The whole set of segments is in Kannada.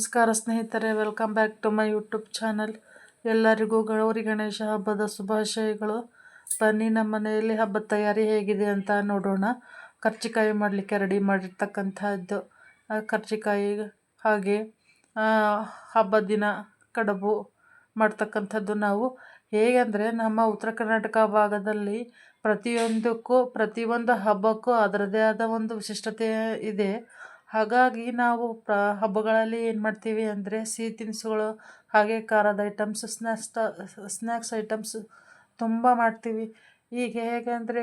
ನಮಸ್ಕಾರ ಸ್ನೇಹಿತರೆ, welcome back to my YouTube channel. ಎಲ್ಲರಿಗೂ ಗೌರಿ ಗಣೇಶ ಹಬ್ಬದ ಶುಭಾಶಯಗಳು. ಬನ್ನಿ ನಮ್ಮ ಮನೆಯಲ್ಲಿ ಹಬ್ಬದ ತಯಾರಿ ಹೇಗಿದೆ ಅಂತ ನೋಡೋಣ. ಕರ್ಜಿಕಾಯಿ ಮಾಡಲಿಕ್ಕೆ ರೆಡಿ ಮಾಡಿರ್ತಕ್ಕಂಥದ್ದು ಕರ್ಜಿಕಾಯಿ, ಹಾಗೆ ಹಬ್ಬದ ದಿನ ಕಡುಬು ಮಾಡ್ತಕ್ಕಂಥದ್ದು. ನಾವು ಹೇಗೆ ಅಂದರೆ, ನಮ್ಮ ಉತ್ತರ ಕರ್ನಾಟಕ ಭಾಗದಲ್ಲಿ ಪ್ರತಿಯೊಂದು ಹಬ್ಬಕ್ಕೂ ಅದರದೇ ಆದ ಒಂದು ವಿಶಿಷ್ಟತೆ ಇದೆ. ಹಾಗಾಗಿ ನಾವು ಹಬ್ಬಗಳಲ್ಲಿ ಏನು ಮಾಡ್ತೀವಿ ಅಂದರೆ, ಸಿಹಿ ತಿನಿಸುಗಳು ಹಾಗೆ ಖಾರದ ಐಟಮ್ಸ್, ಸ್ನ್ಯಾಕ್ಸ್ ಐಟಮ್ಸ್ ತುಂಬ ಮಾಡ್ತೀವಿ. ಈಗ ಹೇಗೆ ಅಂದರೆ,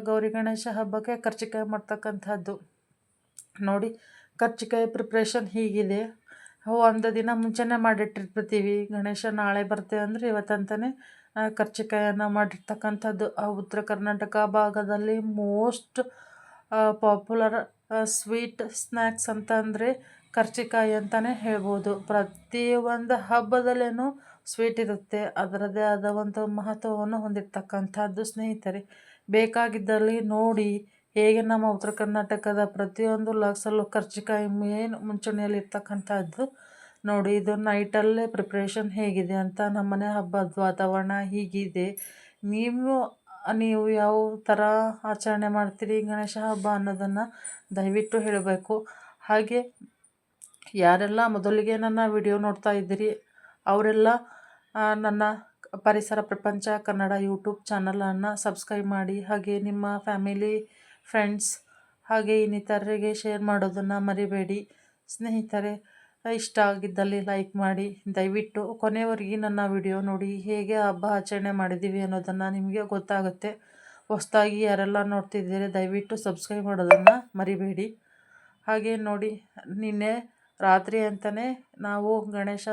ಗೌರಿ ಗಣೇಶ ಹಬ್ಬಕ್ಕೆ ಕರ್ಜಿಕಾಯಿ ಮಾಡ್ತಕ್ಕಂಥದ್ದು ನೋಡಿ. ಕರ್ಜಿಕಾಯಿ ಪ್ರಿಪ್ರೇಷನ್ ಹೀಗಿದೆ. ಒಂದು ದಿನ ಮುಂಚೆನೇ ಮಾಡಿಟ್ಟಿರ್ತೀವಿ. ಗಣೇಶ ನಾಳೆ ಬರ್ತೇವೆ ಅಂದರೆ ಇವತ್ತಂತಲೇ ಕರ್ಜಿಕಾಯನ್ನು ಮಾಡಿರ್ತಕ್ಕಂಥದ್ದು. ಉತ್ತರ ಕರ್ನಾಟಕ ಭಾಗದಲ್ಲಿ ಮೋಸ್ಟ್ ಪಾಪ್ಯುಲರ್ ಸ್ವೀಟ್ ಸ್ನ್ಯಾಕ್ಸ್ ಅಂತ ಅಂದರೆ ಕರ್ಜಿಕಾಯಿ ಅಂತಲೇ ಹೇಳ್ಬೋದು. ಪ್ರತಿಯೊಂದು ಹಬ್ಬದಲ್ಲೇನೂ ಸ್ವೀಟ್ ಇರುತ್ತೆ, ಅದರದ್ದೇ ಆದ ಒಂದು ಮಹತ್ವವನ್ನು ಹೊಂದಿರತಕ್ಕಂಥದ್ದು. ಸ್ನೇಹಿತರೆ, ಬೇಕಾಗಿದ್ದಲ್ಲಿ ನೋಡಿ ಹೇಗೆ ನಮ್ಮ ಉತ್ತರ ಕರ್ನಾಟಕದ ಪ್ರತಿಯೊಂದು ಲಾಕ್ಸಲ್ಲೂ ಕರ್ಜಿಕಾಯಿ ಮೇನ್ ಮುಂಚೂಣಿಯಲ್ಲಿರ್ತಕ್ಕಂಥದ್ದು ನೋಡಿ. ಇದು ನೈಟಲ್ಲೇ ಪ್ರಿಪ್ರೇಷನ್ ಹೇಗಿದೆ ಅಂತ. ನಮ್ಮನೆ ಹಬ್ಬದ ವಾತಾವರಣ ಹೀಗಿದೆ. ನೀವು ಯಾವ ಥರ ಆಚರಣೆ ಮಾಡ್ತೀರಿ ಗಣೇಶ ಹಬ್ಬ ಅನ್ನೋದನ್ನು ದಯವಿಟ್ಟು ಹೇಳಬೇಕು. ಹಾಗೆ ಯಾರೆಲ್ಲ ಮೊದಲಿಗೆ ನನ್ನ ವಿಡಿಯೋ ನೋಡ್ತಾ ಇದ್ದೀರಿ ಅವರೆಲ್ಲ ನನ್ನ ಪರಿಸರ ಪ್ರಪಂಚ ಕನ್ನಡ ಯೂಟ್ಯೂಬ್ ಚಾನಲನ್ನು ಸಬ್ಸ್ಕ್ರೈಬ್ ಮಾಡಿ. ಹಾಗೆ ನಿಮ್ಮ ಫ್ಯಾಮಿಲಿ, ಫ್ರೆಂಡ್ಸ್ ಹಾಗೆ ಇನ್ನಿತರರಿಗೆ ಶೇರ್ ಮಾಡೋದನ್ನು ಮರಿಬೇಡಿ. ಸ್ನೇಹಿತರೆ, ಇಷ್ಟ ಆಗಿದ್ದಲ್ಲಿ ಲೈಕ್ ಮಾಡಿ. ದಯವಿಟ್ಟು ಕೊನೆಯವರೆಗೆ ನನ್ನ ವಿಡಿಯೋ ನೋಡಿ, ಹೇಗೆ ಹಬ್ಬ ಆಚರಣೆ ಮಾಡಿದ್ದೀವಿ ಅನ್ನೋದನ್ನು ನಿಮಗೆ ಗೊತ್ತಾಗುತ್ತೆ. ಹೊಸದಾಗಿ ಯಾರೆಲ್ಲ ನೋಡ್ತಿದ್ದೀರಿ ದಯವಿಟ್ಟು ಸಬ್ಸ್ಕ್ರೈಬ್ ಮಾಡೋದನ್ನು ಮರಿಬೇಡಿ. ಹಾಗೆ ನೋಡಿ, ನಿನ್ನೆ ರಾತ್ರಿ ಅಂತಲೇ ನಾವು ಗಣೇಶ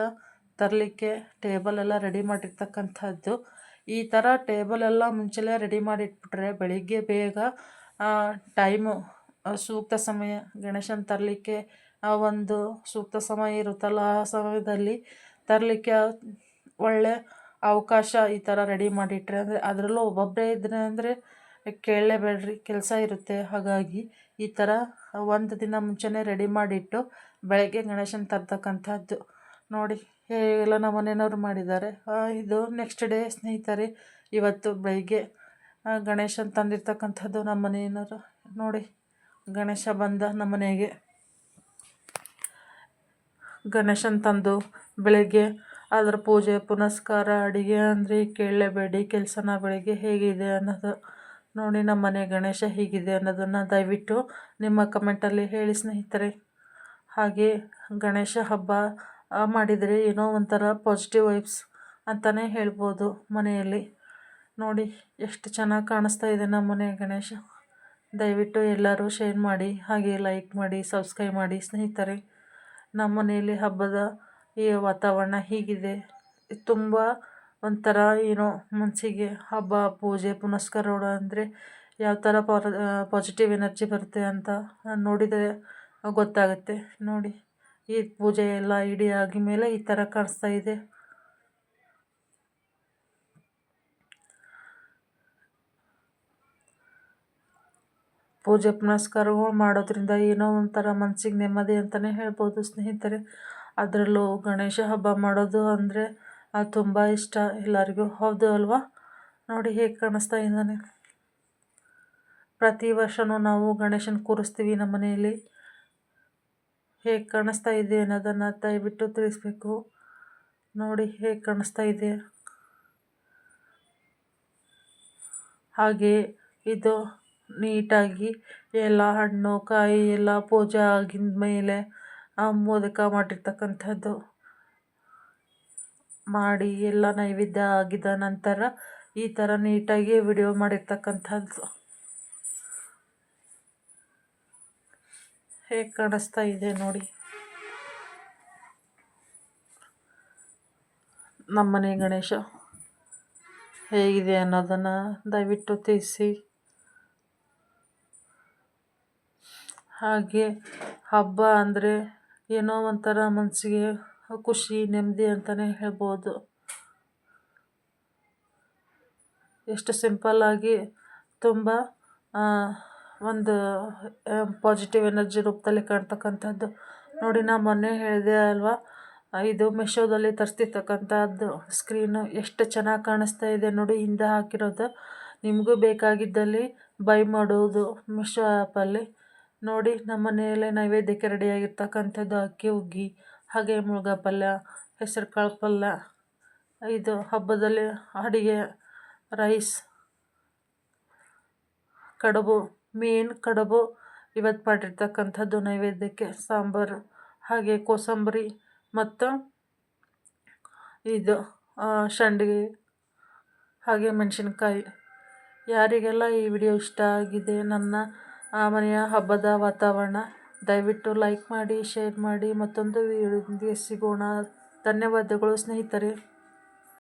ತರಲಿಕ್ಕೆ ಟೇಬಲೆಲ್ಲ ರೆಡಿ ಮಾಡಿರ್ತಕ್ಕಂಥದ್ದು. ಈ ಥರ ಟೇಬಲೆಲ್ಲ ಮುಂಚೆಲೇ ರೆಡಿ ಮಾಡಿಟ್ಬಿಟ್ರೆ ಬೆಳಿಗ್ಗೆ ಬೇಗ ಟೈಮು, ಸೂಕ್ತ ಸಮಯ, ಗಣೇಶನ ತರಲಿಕ್ಕೆ ಒಂದು ಸೂಕ್ತ ಸಮಯ ಇರುತ್ತಲ್ಲ, ಆ ಸಮಯದಲ್ಲಿ ತರಲಿಕ್ಕೆ ಒಳ್ಳೆ ಅವಕಾಶ. ಈ ಥರ ರೆಡಿ ಮಾಡಿಟ್ರೆ ಅಂದರೆ, ಅದರಲ್ಲೂ ಒಬ್ಬೊಬ್ಬರೇ ಇದ್ರೆ ಅಂದರೆ ಕೇಳಲೇಬೇಡ್ರಿ, ಕೆಲಸ ಇರುತ್ತೆ. ಹಾಗಾಗಿ ಈ ಥರ ಒಂದು ದಿನ ಮುಂಚೆನೇ ರೆಡಿ ಮಾಡಿಟ್ಟು ಬೆಳಗ್ಗೆ ಗಣೇಶನ ತರ್ತಕ್ಕಂಥದ್ದು ನೋಡಿ. ಹೇಗೆಲ್ಲ ನಮ್ಮ ಮನೆಯವ್ರು ಮಾಡಿದ್ದಾರೆ. ಇದು ನೆಕ್ಸ್ಟ್ ಡೇ ಸ್ನೇಹಿತರೆ. ಇವತ್ತು ಬೆಳಗ್ಗೆ ಗಣೇಶನ ತಂದಿರ್ತಕ್ಕಂಥದ್ದು ನಮ್ಮ ಮನೆಯವರು ನೋಡಿ. ಗಣೇಶ ಬಂದ ನಮ್ಮ ಮನೆಗೆ, ಗಣೇಶನ ತಂದು ಬೆಳಗ್ಗೆ ಅದರ ಪೂಜೆ ಪುನಸ್ಕಾರ, ಅಡುಗೆ ಅಂದರೆ ಕೇಳಲೇಬೇಡಿ. ಕೆಲಸನ ಬೆಳಗ್ಗೆ ಹೇಗಿದೆ ಅನ್ನೋದು ನೋಡಿ. ನಮ್ಮ ಮನೆ ಗಣೇಶ ಹೀಗಿದೆ ಅನ್ನೋದನ್ನು ದಯವಿಟ್ಟು ನಿಮ್ಮ ಕಮೆಂಟಲ್ಲಿ ಹೇಳಿ ಸ್ನೇಹಿತರೆ. ಹಾಗೆ ಗಣೇಶ ಹಬ್ಬ ಮಾಡಿದರೆ ಏನೋ ಒಂಥರ ಪಾಸಿಟಿವ್ ವೈಬ್ಸ್ ಅಂತಲೇ ಹೇಳ್ಬೋದು ಮನೆಯಲ್ಲಿ. ನೋಡಿ ಎಷ್ಟು ಚೆನ್ನಾಗಿ ಕಾಣಿಸ್ತಾ ಇದೆ ನಮ್ಮ ಮನೆ ಗಣೇಶ. ದಯವಿಟ್ಟು ಎಲ್ಲರೂ ಶೇರ್ ಮಾಡಿ, ಹಾಗೆ ಲೈಕ್ ಮಾಡಿ, ಸಬ್ಸ್ಕ್ರೈಬ್ ಮಾಡಿ ಸ್ನೇಹಿತರೆ. ನಮ್ಮ ಮನೆಯಲ್ಲಿ ಹಬ್ಬದ ಈ ವಾತಾವರಣ ಹೀಗಿದೆ. ತುಂಬ ಒಂಥರ ಏನೋ ಮನಸ್ಸಿಗೆ ಹಬ್ಬ, ಪೂಜೆ ಪುನಸ್ಕಾರಗಳು ಅಂದರೆ ಯಾವ ಥರ ಪಾಸಿಟಿವ್ ಎನರ್ಜಿ ಬರುತ್ತೆ ಅಂತ ನೋಡಿದರೆ ಗೊತ್ತಾಗುತ್ತೆ ನೋಡಿ. ಈ ಪೂಜೆ ಎಲ್ಲ ಇಡೀ ಆಗಿ ಮೇಲೆ ಈ ಥರ ಕಾಣಿಸ್ತಾ ಇದೆ. ಪೂಜೆ ಪುನಸ್ಕಾರಗಳು ಮಾಡೋದ್ರಿಂದ ಏನೋ ಒಂಥರ ಮನಸ್ಸಿಗೆ ನೆಮ್ಮದಿ ಅಂತಲೇ ಹೇಳ್ಬೋದು ಸ್ನೇಹಿತರೆ. ಅದರಲ್ಲೂ ಗಣೇಶ ಹಬ್ಬ ಮಾಡೋದು ಅಂದರೆ ತುಂಬ ಇಷ್ಟ ಎಲ್ಲರಿಗೂ, ಹೌದು ಅಲ್ವಾ? ನೋಡಿ ಹೇಗೆ ಕಾಣಿಸ್ತಾ ಇದ್ದಾನೆ. ಪ್ರತಿ ವರ್ಷವೂ ನಾವು ಗಣೇಶನ ಕೂರಿಸ್ತೀವಿ ನಮ್ಮ ಮನೆಯಲ್ಲಿ. ಹೇಗೆ ಕಾಣಿಸ್ತಾ ಇದೆ ಅನ್ನೋದನ್ನು ದಯವಿಟ್ಟು ತಿಳಿಸ್ಬೇಕು. ನೋಡಿ ಹೇಗೆ ಕಾಣಿಸ್ತಾ ಇದೆ. ಹಾಗೆ ಇದು ನೀಟಾಗಿ ಎಲ್ಲ ಹಣ್ಣು ಕಾಯಿ ಎಲ್ಲ ಪೂಜೆ ಆಗಿದ ಮೇಲೆ ಮೋದಕ ಮಾಡಿರ್ತಕ್ಕಂಥದ್ದು ಮಾಡಿ ಎಲ್ಲ ನೈವೇದ್ಯ ಆಗಿದ ನಂತರ ಈ ಥರ ನೀಟಾಗಿ ವಿಡಿಯೋ ಮಾಡಿರ್ತಕ್ಕಂಥದ್ದು ಹೇಗೆ ಕಾಣಿಸ್ತಾ ಇದೆ ನೋಡಿ. ನಮ್ಮನೆ ಗಣೇಶ ಹೇಗಿದೆ ಅನ್ನೋದನ್ನು ದಯವಿಟ್ಟು ತಿಳಿಸಿ. ಹಾಗೆ ಹಬ್ಬ ಅಂದರೆ ಏನೋ ಒಂಥರ ಮನಸ್ಸಿಗೆ ಖುಷಿ, ನೆಮ್ಮದಿ ಅಂತಲೇ ಹೇಳ್ಬೋದು. ಎಷ್ಟು ಸಿಂಪಲ್ಲಾಗಿ ತುಂಬ ಒಂದು ಪಾಸಿಟಿವ್ ಎನರ್ಜಿ ರೂಪದಲ್ಲಿ ಕಾಣ್ತಕ್ಕಂಥದ್ದು. ನೋಡಿ ನಾ ಮೊನ್ನೆ ಹೇಳಿದೆ ಅಲ್ವಾ, ಇದು ಮೆಶೋದಲ್ಲಿ ತರಿಸ್ತಿರ್ತಕ್ಕಂಥದ್ದು ಸ್ಕ್ರೀನು ಎಷ್ಟು ಚೆನ್ನಾಗಿ ಕಾಣಿಸ್ತಾ ಇದೆ ನೋಡಿ. ಹಿಂದೆ ಹಾಕಿರೋದು ನಿಮಗೂ ಬೇಕಾಗಿದ್ದಲ್ಲಿ ಬೈ ಮಾಡೋದು ಮೆಶೋ ಆ್ಯಪಲ್ಲಿ. ನೋಡಿ ನಮ್ಮ ಮನೆಯಲ್ಲೇ ನೈವೇದ್ಯಕ್ಕೆ ರೆಡಿಯಾಗಿರ್ತಕ್ಕಂಥದ್ದು ಅಕ್ಕಿ ಹುಗ್ಗಿ, ಹಾಗೆ ಮುಳುಗ ಪಲ್ಯ, ಹೆಸರು ಕಾಳು ಪಲ್ಯ, ಇದು ಹಬ್ಬದಲ್ಲಿ ಅಡಿಗೆ ರೈಸ್, ಕಡುಬು, ಮೀನು ಕಡುಬು ಇವತ್ತು ಮಾಡಿರ್ತಕ್ಕಂಥದ್ದು ನೈವೇದ್ಯಕ್ಕೆ, ಸಾಂಬಾರು, ಹಾಗೆ ಕೋಸಂಬರಿ ಮತ್ತು ಇದು ಸಂಡಿಗೆ, ಹಾಗೆ ಮೆಣಸಿನ್ಕಾಯಿ. ಯಾರಿಗೆಲ್ಲ ಈ ವಿಡಿಯೋ ಇಷ್ಟ ಆಗಿದೆ, ನನ್ನ ಮನೆಯ ಹಬ್ಬದ ವಾತಾವರಣ, ದಯವಿಟ್ಟು ಲೈಕ್ ಮಾಡಿ, ಶೇರ್ ಮಾಡಿ. ಮತ್ತೊಂದು ವಿಡಿಯೋದೊಂದಿಗೆ ಸಿಗೋಣ. ಧನ್ಯವಾದಗಳು ಸ್ನೇಹಿತರೆ.